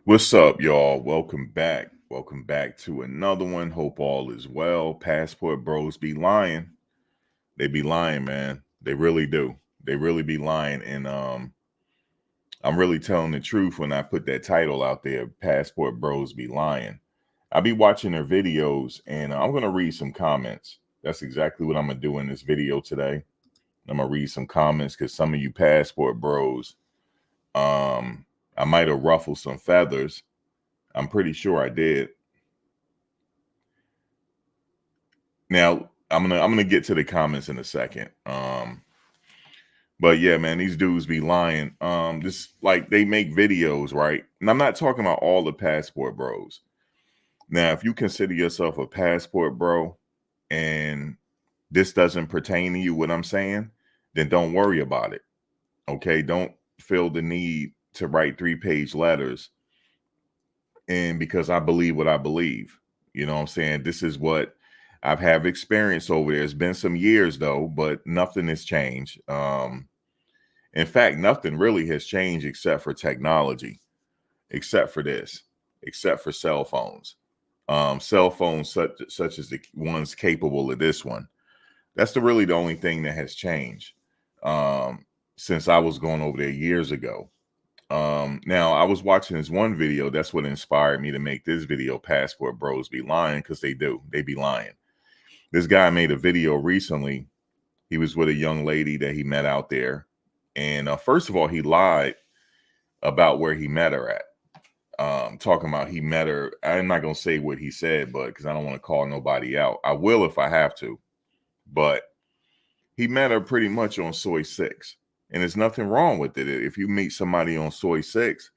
What's up, y'all? Welcome back. Welcome back to another one. Hope all is well. Passport bros be lying. They be lying, man. They really do. They really be lying. And I'm really telling the truth when I put that title out there. Passport bros be lying. I be watching their videos, and I'm gonna read some comments. That's exactly what I'm gonna do in this video today. I'm gonna read some comments because some of you passport bros, I might have ruffled some feathers. I'm pretty sure I did. Now I'm gonna get to the comments in a second. But yeah, man, these dudes be lying. Just like they make videos, right? And I'm not talking about all the passport bros. Now, if you consider yourself a passport bro and this doesn't pertain to you, what I'm saying, then don't worry about it. Okay. Don't feel the need to write 3-page letters. And because I believe what I believe, you know what I'm saying? This is what I've have experience over there. It's been some years though, but nothing has changed. In fact, nothing really has changed except for technology, except for this, except for cell phones. Cell phones such as the ones capable of this one. That's really the only thing that has changed since I was going over there years ago. Now I was watching this one video. That's what inspired me to make this video. Passport bros be lying because they do. They be lying. This guy made a video recently. He was with a young lady that he met out there. And first of all, he lied about where he met her at. Talking about he met her. I'm not going to say what he said, but because I don't want to call nobody out. I will if I have to. But he met her pretty much on Soy 6. And there's nothing wrong with it. If you meet somebody on Soy 6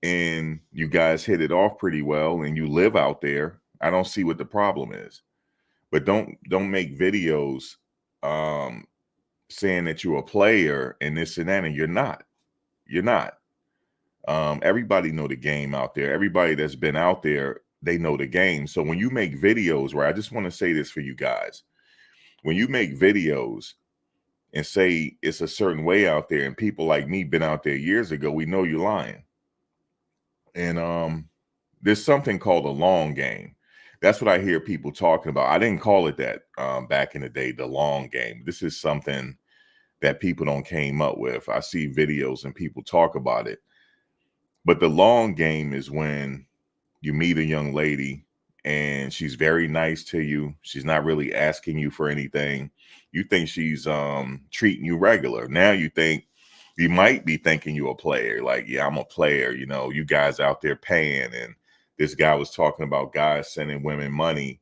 and you guys hit it off pretty well and you live out there, I don't see what the problem is. But don't make videos saying that you're a player and this and that, and you're not. You're not. Everybody know the game out there. Everybody that's been out there, they know the game. So when you make videos, right, I just want to say this for you guys. When you make videos and say it's a certain way out there, and people like me been out there years ago, we know you're lying. And there's something called a long game. That's what I hear people talking about. I didn't call it that back in the day, the long game. This is something that people don't came up with. I see videos and people talk about it. But the long game is when you meet a young lady and she's very nice to you. She's not really asking you for anything. You think she's treating you regular. Now you might be thinking you a player. Like, yeah, I'm a player. You know, you guys out there paying. And this guy was talking about guys sending women money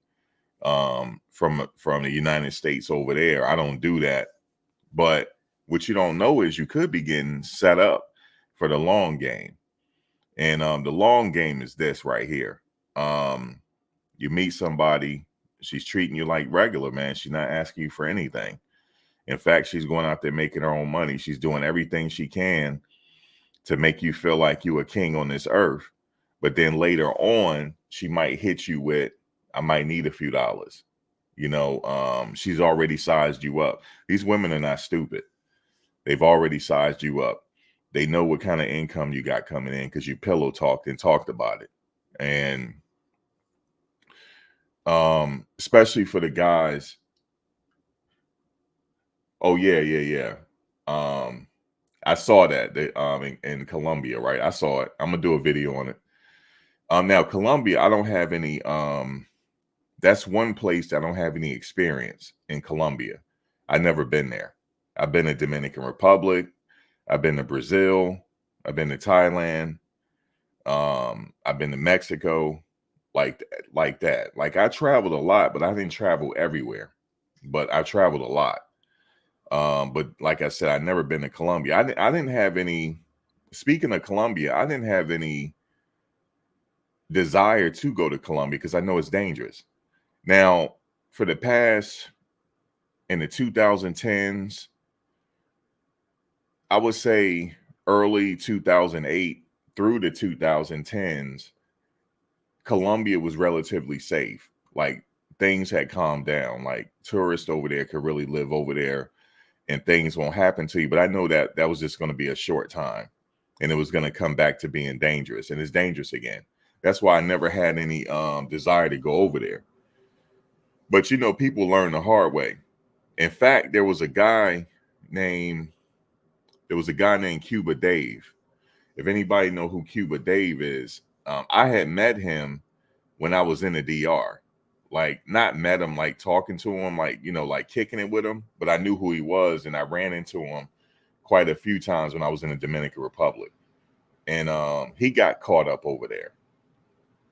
from the United States over there. I don't do that. But what you don't know is you could be getting set up for the long game. And the long game is this right here. You meet somebody, she's treating you like regular, man. She's not asking you for anything. In fact, she's going out there making her own money. She's doing everything she can to make you feel like you a king on this earth. But then later on, she might hit you with, I might need a few dollars. You know, she's already sized you up. These women are not stupid. They've already sized you up. They know what kind of income you got coming in because you pillow talked and talked about it. And especially for the guys. Oh yeah, yeah, yeah. I saw that in Colombia, right? I saw it. I'm gonna do a video on it. Now Colombia, I don't have any. That's one place that I don't have any experience in Colombia. I've never been there. I've been to Dominican Republic. I've been to Brazil. I've been to Thailand. I've been to Mexico, like that. Like I traveled a lot, but I didn't travel everywhere. But I traveled a lot. But like I said, I've never been to Colombia. I didn't have any. Speaking of Colombia, I didn't have any desire to go to Colombia because I know it's dangerous. Now, for the past in the 2010s, I would say early 2008 through the 2010s, Colombia was relatively safe. Like things had calmed down. Like tourists over there could really live over there and things won't happen to you. But I know that that was just going to be a short time. and it was going to come back to being dangerous, and it's dangerous again. That's why I never had any desire to go over there. But people learn the hard way. In fact, named there was a guy named Cuba Dave. If anybody know who Cuba Dave is, I had met him when I was in the DR. Like, not met him, like talking to him, like, like kicking it with him, but I knew who he was, and I ran into him quite a few times when I was in the Dominican Republic. And he got caught up over there.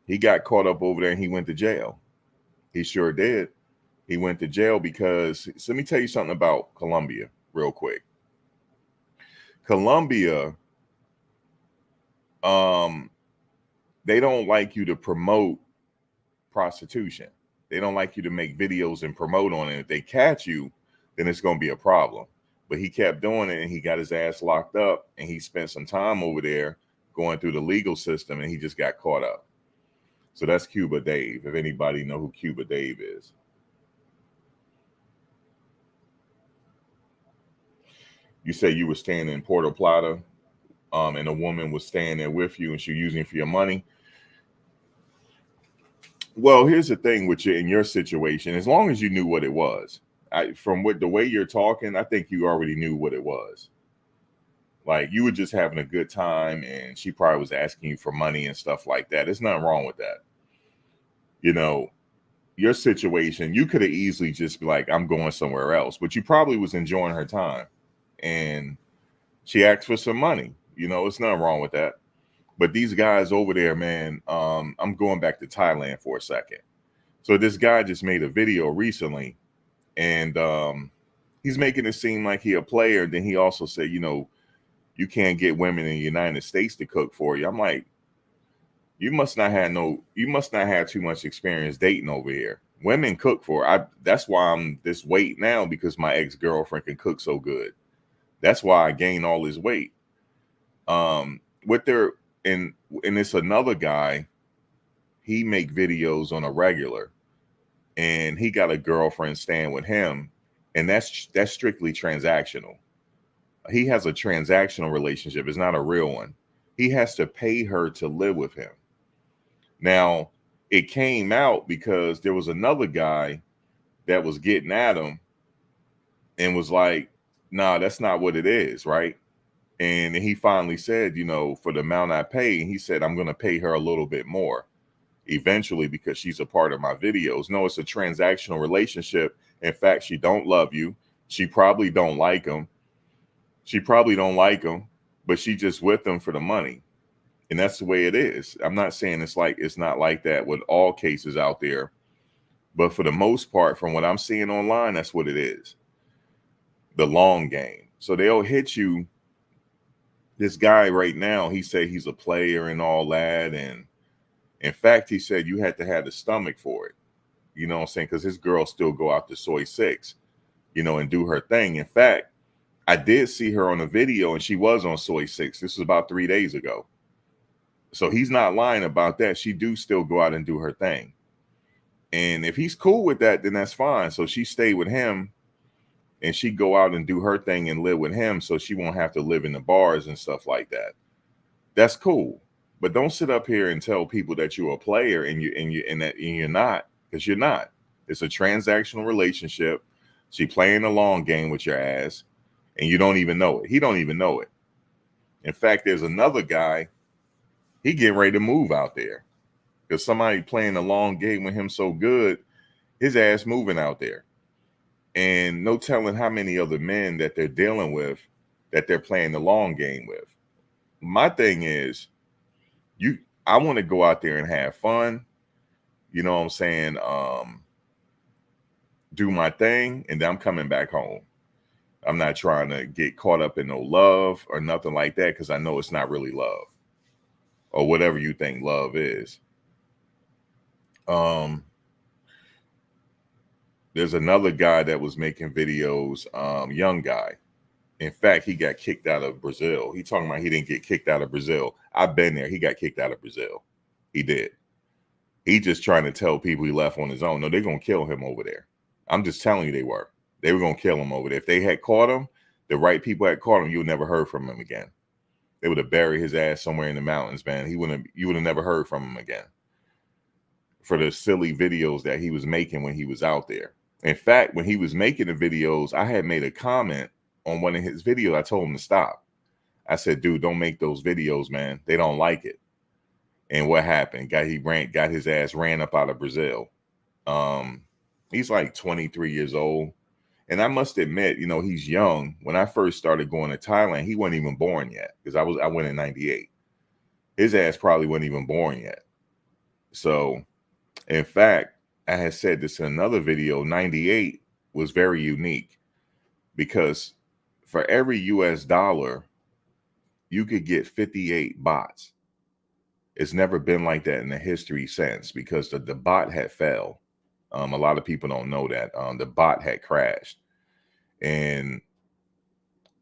And he went to jail. He sure did. He went to jail because, so let me tell you something about Colombia real quick. Colombia, they don't like you to promote prostitution. They don't like you to make videos and promote on it. If they catch you, then it's going to be a problem. But he kept doing it, and he got his ass locked up, and he spent some time over there going through the legal system, and he just got caught up. So that's Cuba Dave, if anybody know who Cuba Dave is. You say you were staying in Puerto Plata, and a woman was staying there with you, and she was using for your money. Well, here's the thing with you in your situation. As long as you knew what it was, from the way you're talking, I think you already knew what it was. Like, you were just having a good time, and she probably was asking you for money and stuff like that. There's nothing wrong with that. Your situation, you could have easily just be like, I'm going somewhere else, but you probably was enjoying her time, and she asked for some money. It's nothing wrong with that. But these guys over there, man, I'm going back to Thailand for a second. So this guy just made a video recently, and he's making it seem like he a player. Then he also said, you can't get women in the United States to cook for you. I'm like, you must not have too much experience dating over here. Women cook that's why I'm this weight now, because my ex-girlfriend can cook so good. That's why I gained all this weight. And it's another guy, he make videos on a regular, and he got a girlfriend staying with him, and that's strictly transactional. He has a transactional relationship. It's not a real one. He has to pay her to live with him. Now, it came out because there was another guy that was getting at him and was like, nah, that's not what it is, right? And he finally said, for the amount I pay, he said, I'm going to pay her a little bit more eventually because she's a part of my videos. No, it's a transactional relationship. In fact, she don't love you. She probably don't like him. But she just with him for the money. And that's the way it is. I'm not saying it's not like that with all cases out there. But for the most part, from what I'm seeing online, that's what it is. The long game. So they'll hit you. This guy right now, he said he's a player and all that. And in fact, he said you had to have the stomach for it. You know what I'm saying? Because his girl still go out to Soy 6, and do her thing. In fact, I did see her on a video, and she was on Soy 6. This was about 3 days ago. So he's not lying about that. She do still go out and do her thing. And if he's cool with that, then that's fine. So she stayed with him, and she go out and do her thing and live with him, so she won't have to live in the bars and stuff like that. That's cool. But don't sit up here and tell people that you're a player and you're not, because you're not. It's a transactional relationship. She playing the long game with your ass, and you don't even know it. He don't even know it. In fact, there's another guy, he getting ready to move out there because somebody playing the long game with him so good, his ass moving out there. And no telling how many other men that they're dealing with that they're playing the long game with. My thing is, I want to go out there and have fun. You know what I'm saying? Do my thing, and then I'm coming back home. I'm not trying to get caught up in no love or nothing like that, because I know it's not really love or whatever you think love is. There's another guy that was making videos, young guy. In fact, he got kicked out of Brazil. He talking about he didn't get kicked out of Brazil. I've been there. He got kicked out of Brazil. He did. He just trying to tell people he left on his own. No, they're going to kill him over there. I'm just telling you they were. They were going to kill him over there. If they had caught him, the right people had caught him, you would never heard from him again. They would have buried his ass somewhere in the mountains, man. You would have never heard from him again for the silly videos that he was making when he was out there. In fact, when he was making the videos, I had made a comment on one of his videos. I told him to stop. I said, dude, don't make those videos, man. They don't like it. And what happened? Got his ass ran up out of Brazil. He's like 23 years old. And I must admit, he's young. When I first started going to Thailand, he wasn't even born yet, because I went in 98. His ass probably wasn't even born yet. So, in fact, I had said this in another video, 98 was very unique, because for every US dollar, you could get 58 bots. It's never been like that in the history since, because the bot had failed. A lot of people don't know that. The bot had crashed. And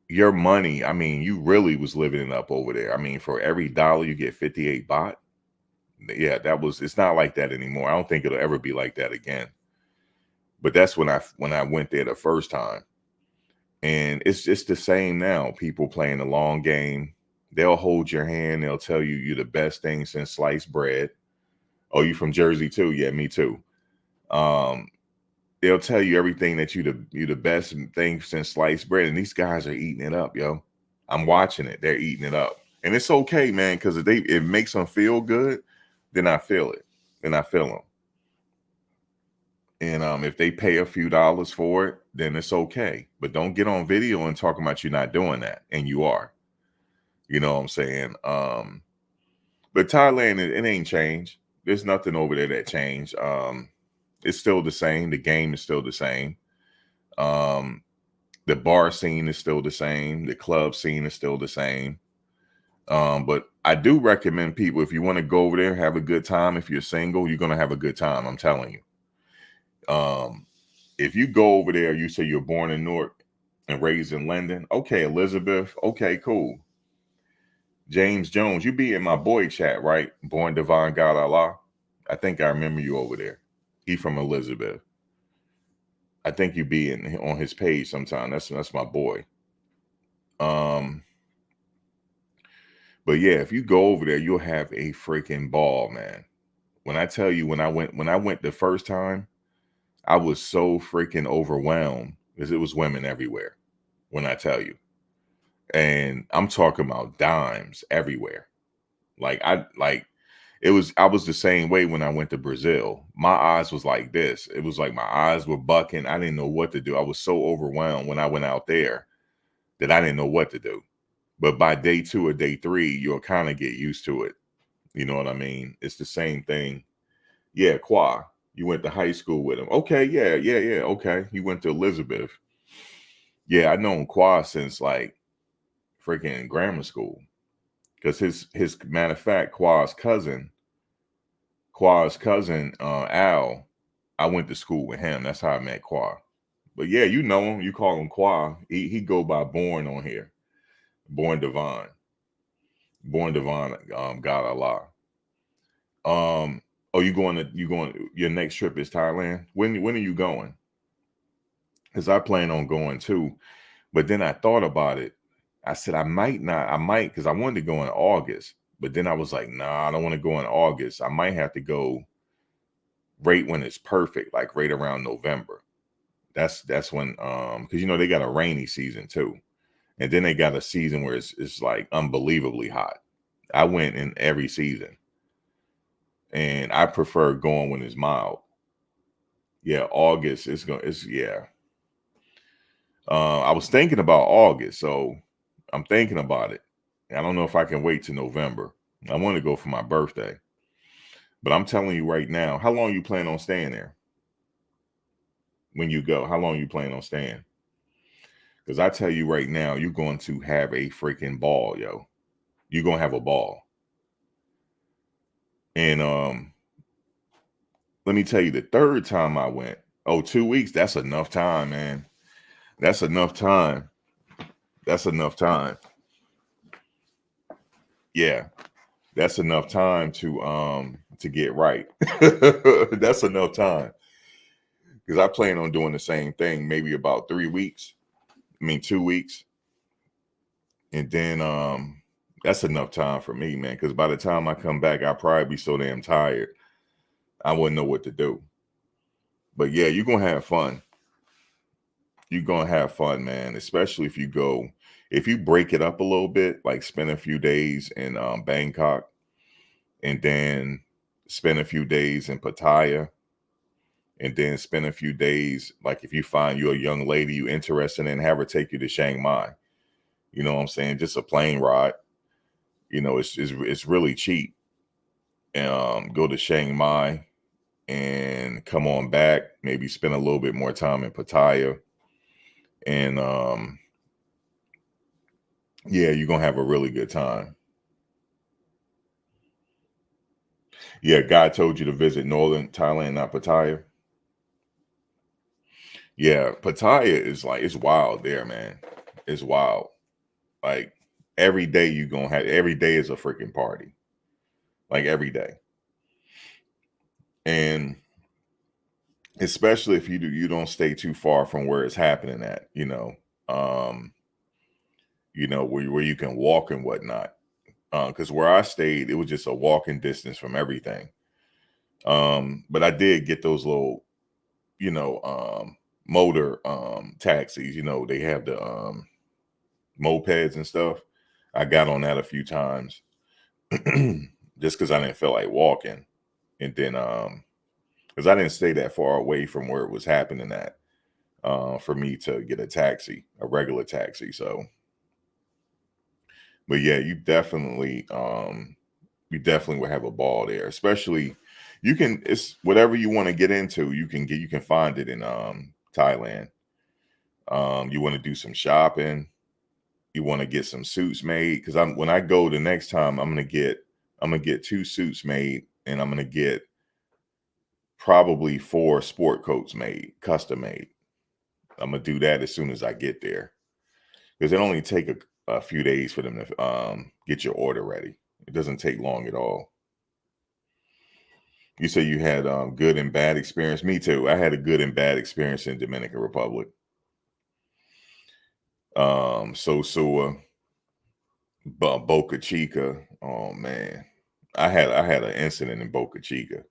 your money, I mean, you really was living it up over there. I mean, for every dollar you get 58 bot. Yeah, it's not like that anymore. I don't think it'll ever be like that again. But that's when I went there the first time. And it's just the same now. People playing the long game. They'll hold your hand. They'll tell you you're the best thing since sliced bread. Oh, you from Jersey too? Yeah, me too. They'll tell you everything that you're the best thing since sliced bread. And these guys are eating it up, yo. I'm watching it. They're eating it up. And it's okay, man, because if it makes them feel good, then I feel it. Then I feel them. And if they pay a few dollars for it, then it's okay. But don't get on video and talk about you not doing that. And you are. You know what I'm saying? But Thailand, it ain't changed. There's nothing over there that changed. It's still the same. The game is still the same. The bar scene is still the same. The club scene is still the same. But I do recommend people, if you want to go over there, have a good time. If you're single, you're going to have a good time. I'm telling you. If you go over there, you say you're born in Newark and raised in Linden. Okay, Elizabeth. Okay, cool. James Jones, you be in my boy chat, right? Born Divine God Allah. I think I remember you over there. He from Elizabeth. I think you be on his page sometime. That's my boy. But yeah, if you go over there, you'll have a freaking ball, man. When I tell you, when I went the first time, I was so freaking overwhelmed because it was women everywhere. When I tell you, and I'm talking about dimes everywhere. I was the same way when I went to Brazil. My eyes was like this. It was like my eyes were bucking. I didn't know what to do. I was so overwhelmed when I went out there that I didn't know what to do. But by day 2 or day 3, you'll kind of get used to it. You know what I mean? It's the same thing. Yeah, Qua, you went to high school with him. Okay, yeah. Okay, you went to Elizabeth. Yeah, I've known Qua since like freaking grammar school. Because his matter of fact, Qua's cousin, Al, I went to school with him. That's how I met Qua. But yeah, you know him. You call him Qua. He go by Born on here. Born Divine. Born Divine, God Allah. Oh, you going? Your next trip is Thailand. When are you going? Because I plan on going too. But then I thought about it. I said I might not. I might, because I wanted to go in August. But then I was like, nah, I don't want to go in August. I might have to go right when it's perfect, like right around November. That's when because they got a rainy season too. And then they got a season where it's like unbelievably hot. I went in every season. And I prefer going when it's mild. Yeah, August yeah. I was thinking about August, so I'm thinking about it. I don't know if I can wait till November. I want to go for my birthday. But I'm telling you right now, how long you plan on staying there? When you go, how long you plan on staying? Because I tell you right now, you're going to have a freaking ball, yo. You're going to have a ball. And let me tell you, the third time I went, 2 weeks, that's enough time, man. That's enough time. That's enough time. Yeah. That's enough time to get right. That's enough time. Because I plan on doing the same thing, maybe about 3 weeks. 2 weeks. And then that's enough time for me, man. Because by the time I come back, I'll probably be so damn tired, I wouldn't know what to do. But yeah, you're gonna have fun. You're gonna have fun, man. Especially if you break it up a little bit, like spend a few days in Bangkok, and then spend a few days in Pattaya, and then spend a few days. Like if you find you a young lady you interested in, have her take you to Chiang Mai. You know what I'm saying? Just a plane ride. You know, it's really cheap. Go to Chiang Mai and come on back. Maybe spend a little bit more time in Pattaya, and yeah, you're gonna have a really good time. Yeah, God told you to visit northern Thailand, not Pattaya. Yeah, Pattaya is like it's wild there, man. It's wild. Like every day is a freaking party. Like every day. And especially if you don't stay too far from where it's happening at, um, where you can walk and whatnot. Because where I stayed, it was just a walking distance from everything. But I did get those little, motor taxis. They have the mopeds and stuff. I got on that a few times just because I didn't feel like walking. And then because I didn't stay that far away from where it was happening at for me to get a regular taxi. So, but yeah, you definitely will have a ball there. Especially, it's whatever you want to get into. You can find it in Thailand. You want to do some shopping. You want to get some suits made because when I go the next time, I'm gonna get 2 suits made, and I'm gonna get probably 4 sport coats made, custom made. I'm gonna do that as soon as I get there because it only take a few days for them to get your order ready. It doesn't take long at all. You say you had good and bad experience. Me too. I had a good and bad experience in Dominican Republic. Sosua, Boca Chica. Oh man, I had an incident in Boca Chica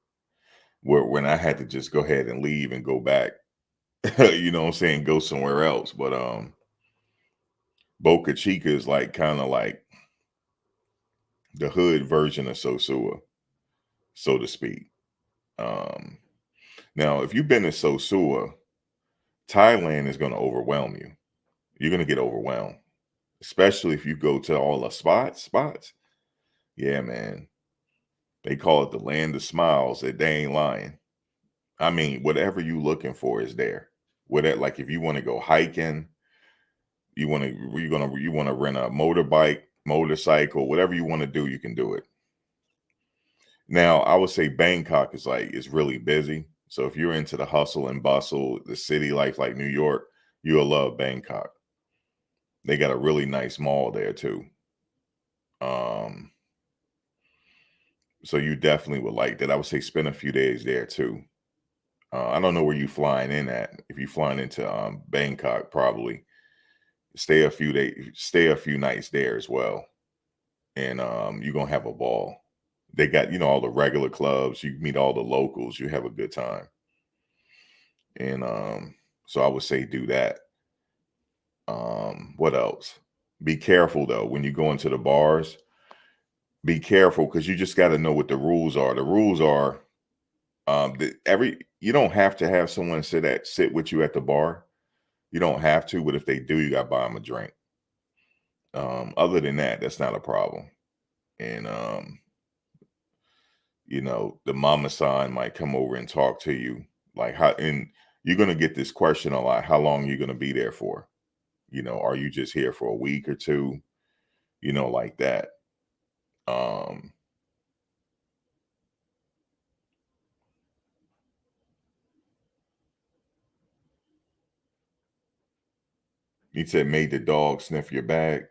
where when I had to just go ahead and leave and go back. You know what I'm saying? Go somewhere else. But Boca Chica is like kind of like the hood version of Sosua, so to speak. Um, Now, if you've been to Sosua, Thailand is going to overwhelm you. You're going to get overwhelmed, especially if you go to all the spots. Yeah, man. They call it the land of smiles. That they ain't lying. I mean, whatever you looking for is there. Whatever, like if you want to go hiking, you want to rent a motorbike, motorcycle, whatever you want to do, you can do it. Now, I would say Bangkok is really busy. So if you're into the hustle and bustle, the city life like New York, you'll love Bangkok. They got a really nice mall there too. Um, so you definitely would like that. I would say spend a few days there too. I don't know where you flying in at. If you flying into Bangkok, probably stay a few nights there as well, and you're gonna have a ball. They got all the regular clubs. You meet all the locals. You have a good time, and so I would say do that. What else? Be careful though when you go into the bars. Be careful because you just got to know what the rules are. The rules are you don't have to have someone sit with you at the bar. You don't have to, but if they do, you got to buy them a drink. Other than that, that's not a problem. And the mama san might come over and talk to you like how, and you're gonna get this question a lot. How long are you gonna be there for? Are you just here for a week or two? Like that. Um, he said made the dog sniff your bag.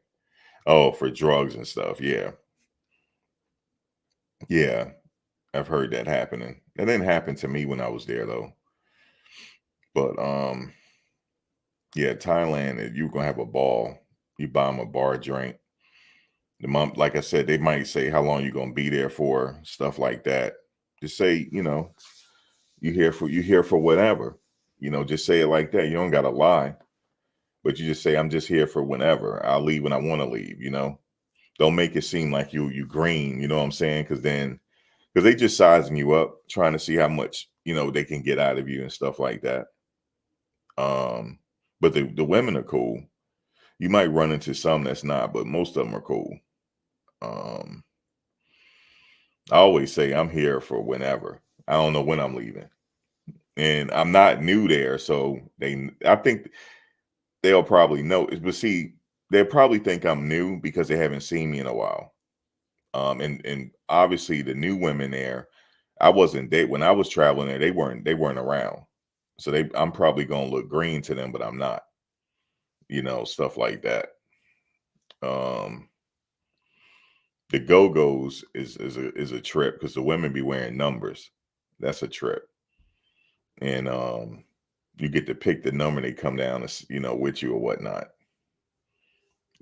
Oh, for drugs and stuff. Yeah. Yeah. I've heard that happening. That didn't happen to me when I was there though. But yeah, Thailand, you're gonna have a ball. You buy them a bar drink. The mom, like I said, they might say how long you gonna be there for, stuff like that. Just say, you here for whatever. Just say it like that. You don't gotta lie, but you just say, I'm just here for whenever. I'll leave when I want to leave. Don't make it seem like you green, you know what I'm saying? Because they just sizing you up, trying to see how much, they can get out of you and stuff like that. But the women are cool. You might run into some that's not, but most of them are cool. Um, I always say I'm here for whenever. I don't know when I'm leaving. And I'm not new there, so I think they'll probably know. But see, they'll probably think I'm new because they haven't seen me in a while. And obviously the new women there, I wasn't they when I was traveling there, they weren't around. So I'm probably gonna look green to them, but I'm not, stuff like that. Um the go-go's is a trip because the women be wearing numbers. That's a trip. And you get to pick the number they come down with you or whatnot.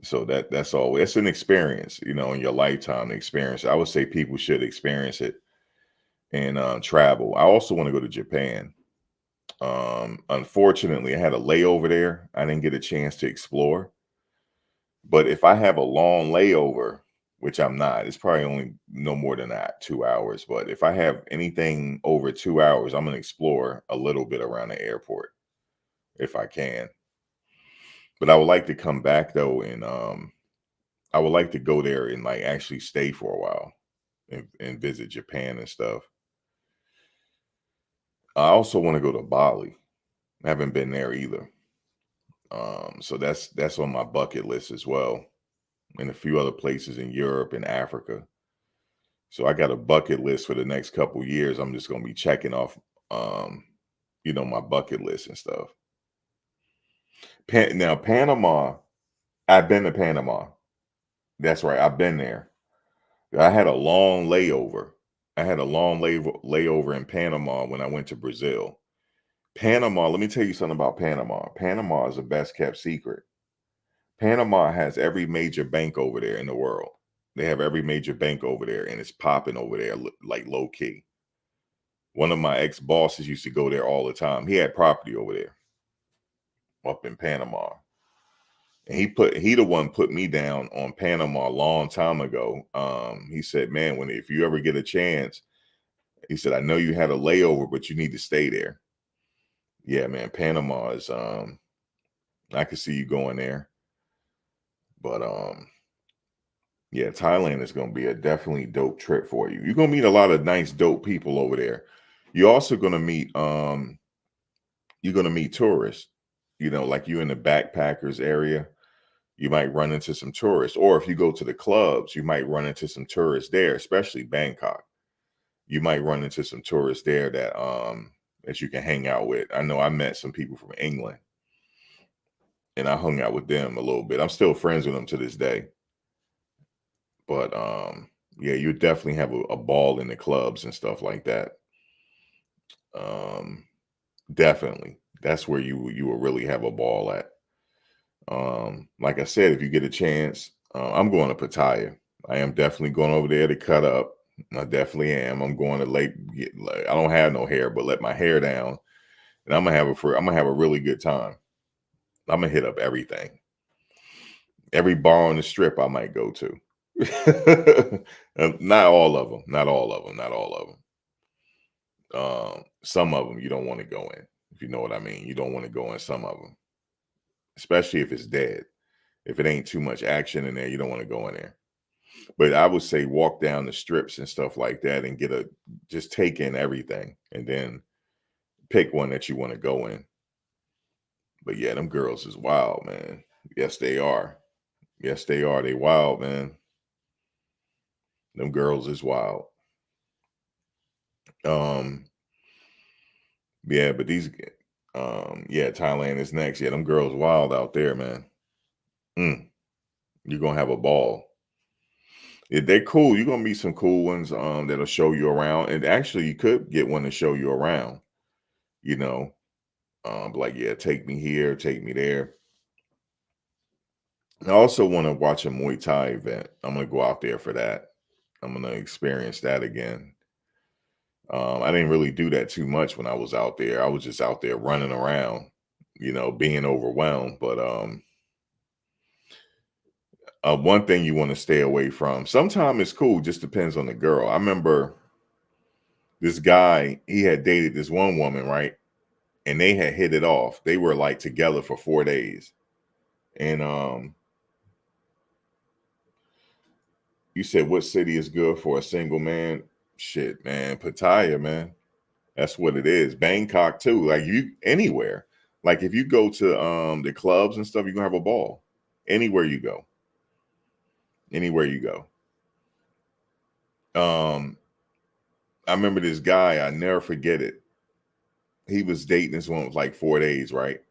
So that's an experience, in your lifetime experience. I would say people should experience it and travel. I also want to go to Japan. Unfortunately, I had a layover there. I didn't get a chance to explore. But if I have a long layover, which I'm not, it's probably only no more than that, 2 hours. But if I have anything over 2 hours, I'm gonna explore a little bit around the airport if I can. But I would like to come back though, and I would like to go there and like actually stay for a while and visit Japan and stuff. I also want to go to Bali. I haven't been there either. So that's on my bucket list as well, and a few other places in Europe and Africa. So I got a bucket list for the next couple years. I'm just gonna be checking off, my bucket list and stuff. Now Panama, I've been to Panama. That's right, I've been there. I had a long layover. I had a long layover in Panama when I went to Brazil. Panama, let me tell you something about Panama. Panama is the best kept secret. Panama has every major bank over there in the world. They have every major bank over there, and it's popping over there like low key. One of my ex bosses used to go there all the time. He had property over there up in Panama. And he the one put me down on Panama a long time ago. He said, man, if you ever get a chance, he said, I know you had a layover, but you need to stay there. Yeah, man, Panama is I could see you going there. But yeah, Thailand is gonna be a definitely dope trip for you. You're gonna meet a lot of nice, dope people over there. You're also gonna meet tourists, like you in the backpackers area, you might run into some tourists. Or if you go to the clubs, you might run into some tourists there, especially Bangkok. You might run into some tourists there that you can hang out with. I know I met some people from England and I hung out with them a little bit. I'm still friends with them to this day. But yeah, you definitely have a ball in the clubs and stuff like that. Um, definitely. That's where you will really have a ball at. Like I said, if you get a chance, I'm going to Pattaya. I am definitely going over there to cut up. I definitely am. I'm going to I don't have no hair, but let my hair down, and I'm gonna have a really good time. I'm gonna hit up everything, every bar on the strip I might go to. Not all of them. Not all of them. Not all of them. Some of them you don't want to go in. If you know what I mean, you don't want to go in some of them, especially if it's dead. If it ain't too much action in there, you don't want to go in there. But I would say walk down the strips and stuff like that and just take in everything and then pick one that you want to go in. But yeah, them girls is wild, man. Yes, they are. Yes, they are. They wild, man. Them girls is wild. Um, yeah, but yeah, Thailand is next. Yeah, them girls wild out there, man. Mm, you're gonna have a ball. Yeah, they're cool. You're gonna meet some cool ones that'll show you around. And actually you could get one to show you around, you know. Like, yeah, take me here, take me there. I also want to watch a Muay Thai event. I'm gonna go out there for that. I'm gonna experience that again. I didn't really do that too much when I was out there. I was just out there running around, being overwhelmed. But one thing you want to stay away from. Sometimes it's cool, just depends on the girl. I remember this guy, he had dated this one woman, right? And they had hit it off. They were like together for 4 days. And you said what city is good for a single man? Shit, man, Pattaya, man. That's what it is. Bangkok too. Like you anywhere. Like if you go to the clubs and stuff, you're gonna have a ball. Anywhere you go. Anywhere you go. I remember this guy, I never forget it. He was dating this one for like 4 days, right?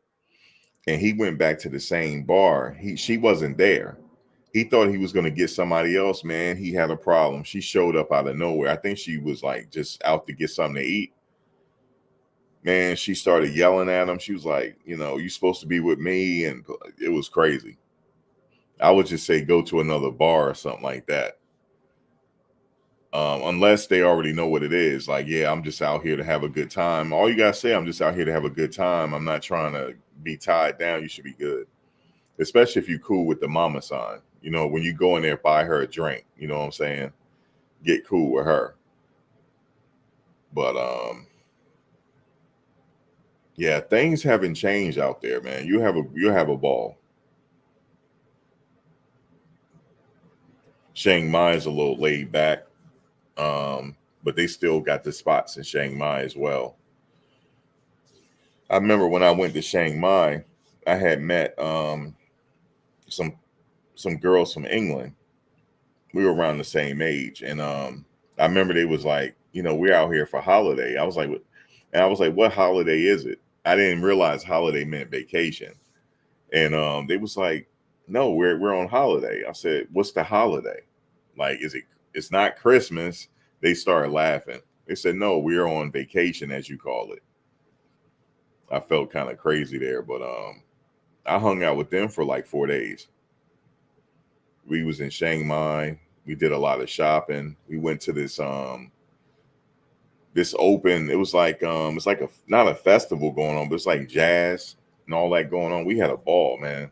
And he went back to the same bar. She wasn't there. He thought he was gonna get somebody else, man. He had a problem. She showed up out of nowhere. I think she was like just out to get something to eat. Man, she started yelling at him. She was like, you supposed to be with me. And it was crazy. I would just say go to another bar or something like that. Unless they already know what it is. Like, yeah, I'm just out here to have a good time. All you got to say, I'm just out here to have a good time. I'm not trying to be tied down. You should be good. Especially if you're cool with the mama sign. When you go in there, buy her a drink. You know what I'm saying? Get cool with her. But yeah, things haven't changed out there, man. You'll have a ball. Chiang Mai is a little laid back, but they still got the spots in Chiang Mai as well. I remember when I went to Chiang Mai, I had met some girls from England. We were around the same age, and I remember they was like, we're out here for holiday. I was like, what holiday is it? I didn't realize holiday meant vacation, and they was like, no, we're on holiday. I said, what's the holiday? Like, it's not Christmas. They started laughing. They said, no, we're on vacation, as you call it. I felt kind of crazy there, but I hung out with them for like 4 days. We was in Chiang Mai. We did a lot of shopping. We went to this open, it was like it's like not a festival going on, but it's like jazz and all that going on. We had a ball, man.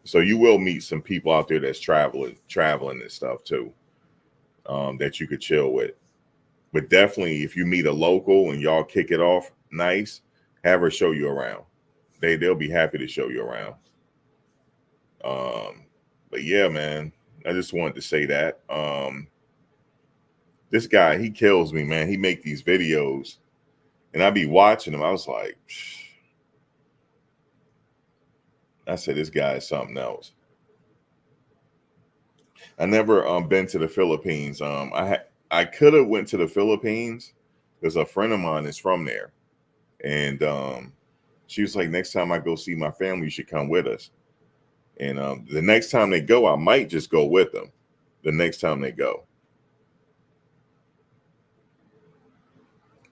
So you will meet some people out there that's traveling and stuff too, that you could chill with. But definitely, if you meet a local and y'all kick it off nice, have her show you around. They'll be happy to show you around. But yeah, man, I just wanted to say that. This guy, he kills me, man. He make these videos, and I be watching him. I was like, I said, this guy is something else. I never been to the Philippines. I could have went to the Philippines because a friend of mine is from there, and she was like, next time I go see my family, you should come with us. And the next time they go, I might just go with them. The next time they go.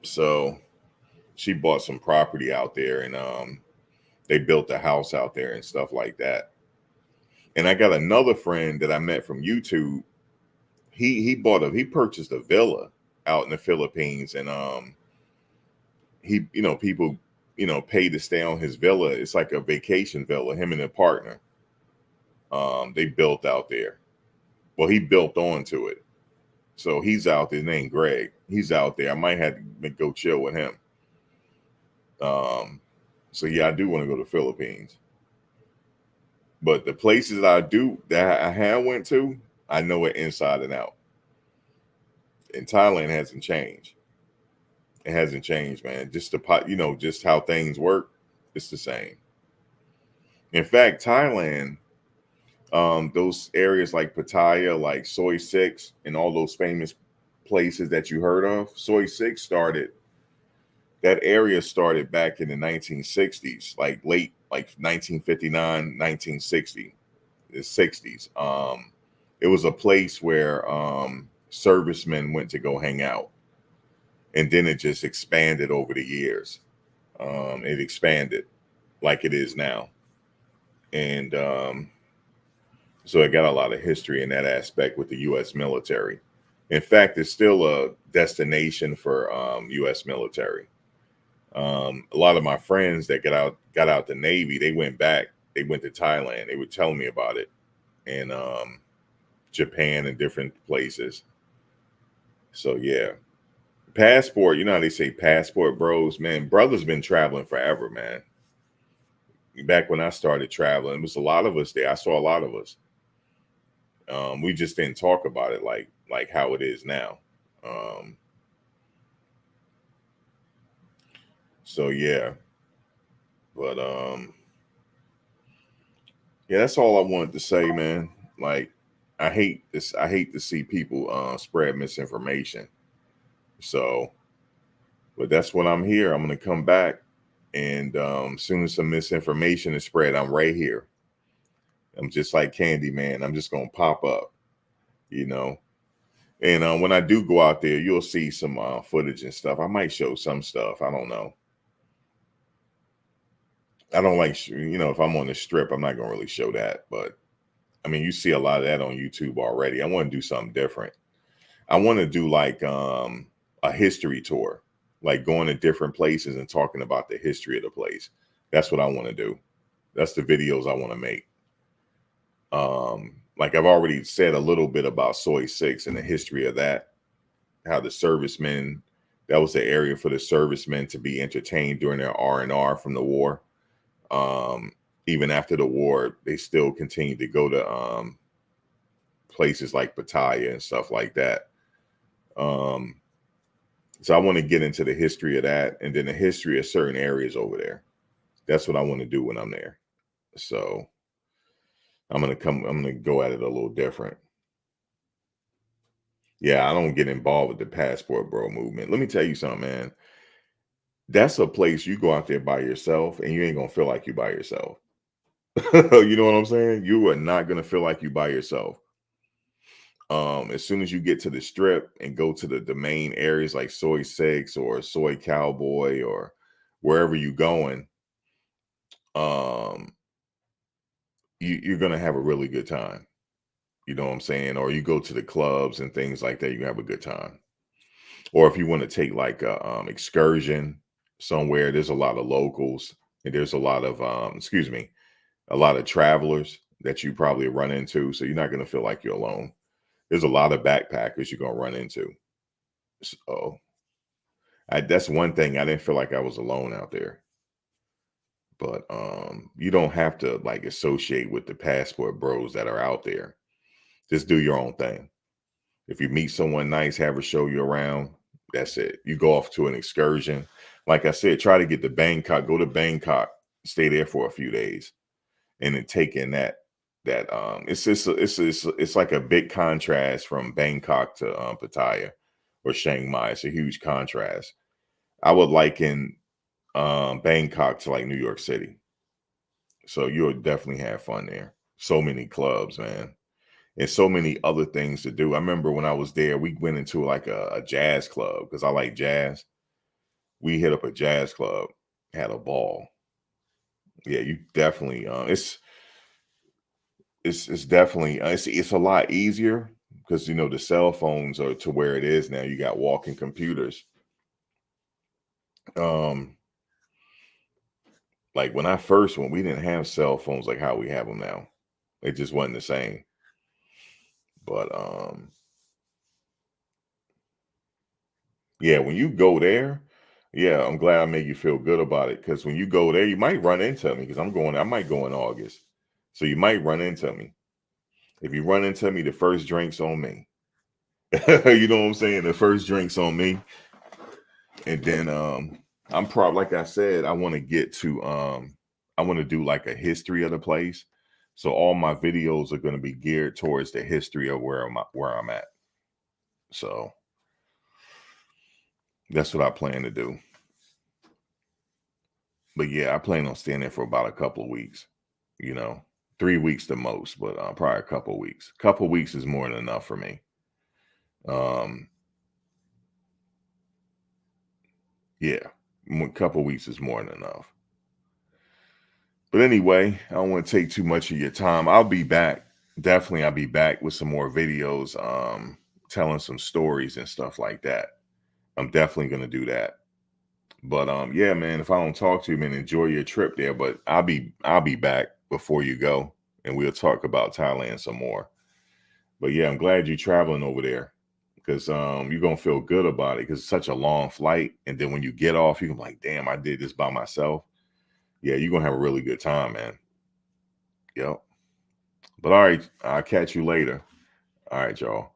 So she bought some property out there, and they built a house out there and stuff like that. And I got another friend that I met from YouTube. He purchased a villa out in the Philippines, and he people pay to stay on his villa. It's like a vacation villa. Him and a partner. They built out there. Well, he built onto it. So he's out there. His name Greg. He's out there. I might have to go chill with him. So yeah, I do want to go to the Philippines. But the places that I have went to, I know it inside and out. And Thailand hasn't changed. It hasn't changed, man. Just just how things work, it's the same. In fact, Thailand, those areas like Pattaya, like Soy Six, and all those famous places that you heard of, Soy Six that area started back in the 1960s, like late, like 1959, 1960, the 60s. It was a place where servicemen went to go hang out. And then it just expanded over the years. It expanded like it is now. And so it got a lot of history in that aspect with the U.S. military. In fact, it's still a destination for U.S. military. A lot of my friends that got out the Navy, they went back. They went to Thailand. They were telling me about it, and Japan and different places. So yeah, passport. You know how they say passport bros, man. Brothers been traveling forever, man. Back when I started traveling, it was a lot of us there. I saw a lot of us. We just didn't talk about it like how it is now. Um, so yeah, but yeah, that's all I wanted to say, man. Like, I hate this. I hate to see people spread misinformation. So, but that's what I'm here. I'm gonna come back, and as soon as some misinformation is spread, I'm right here. I'm just like Candy Man. I'm just gonna pop up, you know. And when I do go out there, you'll see some footage and stuff. I might show some stuff. I don't know. I don't like, if I'm on the strip, I'm not gonna really show that. But I mean, you see a lot of that on YouTube already. I want to do something different. I want to do like a history tour, like going to different places and talking about the history of the place. That's what I want to do. That's the videos I want to make. Like I've already said a little bit about Soy Six and the history of that, how the servicemen, that was the area for the servicemen to be entertained during their R&R from the war. Um, Even after the war, they still continued to go to places like Pattaya and stuff like that. Um, so I want to get into the history of that and then the history of certain areas over there. That's what I want to do when I'm there. So I'm gonna go at it a little different. Yeah, I don't get involved with the passport bro movement. Let me tell you something, man. That's a place you go out there by yourself and you ain't gonna feel like you by yourself. You know what I'm saying? You are not gonna feel like you by yourself. As soon as you get to the strip and go to the main areas like Soy Six or Soy Cowboy or wherever you going, um, you're gonna have a really good time. You know what I'm saying? Or you go to the clubs and things like that, you have a good time. Or if you want to take like a excursion somewhere, there's a lot of locals and there's a lot of a lot of travelers that you probably run into. So you're not gonna feel like you're alone. There's a lot of backpackers you're gonna run into. So that's one thing I didn't feel like I was alone out there. But you don't have to like associate with the passport bros that are out there. Just do your own thing. If you meet someone nice, have her show you around. That's it. You go off to an excursion. Like I said, try to get to Bangkok, go to Bangkok, stay there for a few days, and then take in that it's just it's like a big contrast from Bangkok to Pattaya or Chiang Mai. It's a huge contrast. I would liken Bangkok to like New York City. So you'll definitely have fun there. So many clubs, man, and so many other things to do. I remember when I was there, we went into like a jazz club because I like jazz. We hit up a jazz club, had a ball. Yeah, you definitely. It's definitely it's a lot easier because the cell phones are to where it is now. You got walking computers. Um, like when I first went, we didn't have cell phones like how we have them now. It just wasn't the same. But yeah, when you go there, yeah, I'm glad I made you feel good about it because when you go there, you might run into me because I might go in August. So you might run into me. If you run into me, the first drink's on me. You know what I'm saying? The first drink's on me. And then I'm probably like I said, I want to do like a history of the place. So all my videos are going to be geared towards the history of where I'm at. So that's what I plan to do. But yeah, I plan on staying there for about a couple of weeks, you know, 3 weeks the most, but probably a couple of weeks. Couple of weeks is more than enough for me. Um, yeah, a couple of weeks is more than enough. But anyway, I don't want to take too much of your time. I'll be back. Definitely, I'll be back with some more videos, telling some stories and stuff like that. I'm definitely gonna do that. But yeah, man, if I don't talk to you, man, enjoy your trip there. But I'll be back before you go, and we'll talk about Thailand some more. But yeah, I'm glad you're traveling over there because you're gonna feel good about it because it's such a long flight. And then when you get off, you're gonna be like, damn, I did this by myself. Yeah, you're gonna have a really good time, man. Yep. But all right, I'll catch you later. All right, y'all.